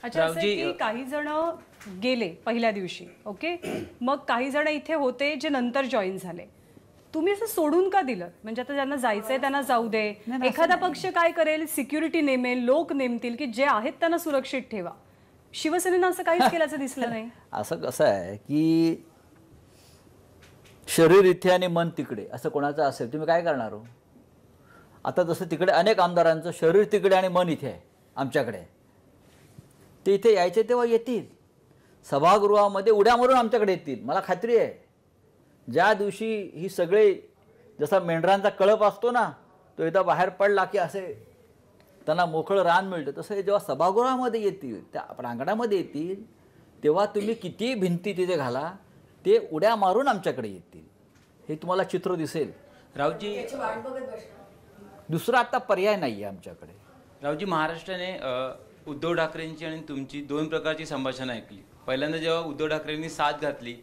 अच्छा, असं आहे की काही जण गेले पहिल्या दिवशी, ओके, मग काही जण इथे होते जे नंतर जॉईन झाले. तुम्ही असं सोडून का दिलं? म्हणजे आता ज्यांना जायचंय त्यांना जाऊ दे. एखादा पक्ष काय करेल, सिक्युरिटी नेमेल, लोक नेमतील की जे आहेत त्यांना सुरक्षित ठेवा. शिवसेनेनं असं काहीच केल्याचं दिसलं नाही. असं कसं आहे की शरीर इथे आणि मन तिकडे असं कोणाचं असेल तुम्ही काय करणार हो? आता जसं तिकडे अनेक आमदारांचं शरीर तिकडे आणि मन इथे आहे आमच्याकडे, ते इथे यायचे तेव्हा येतील, सभागृहामध्ये उड्या मारून आमच्याकडे येतील, मला खात्री आहे. ज्या दिवशी ही सगळे जसा मेंढरांचा कळप असतो ना, तो एकदा बाहेर पडला की असे त्यांना मोकळं रान मिळतं, तसं जेव्हा सभागृहामध्ये येतील, त्या प्रांगणामध्ये येतील, तेव्हा तुम्ही किती भिंती तिथे घाला, ते उड्या मारून आमच्याकडे येतील. हे तुम्हाला चित्र दिसेल. राऊजी, दुसरा आता पर्याय नाही आहे आमच्याकडे. राऊजी, महाराष्ट्राने उद्धव ठाकरेंची आणि तुमची दोन प्रकारची संभाषणं ऐकली. पहिल्यांदा जेव्हा उद्धव ठाकरेंनी साथ घातली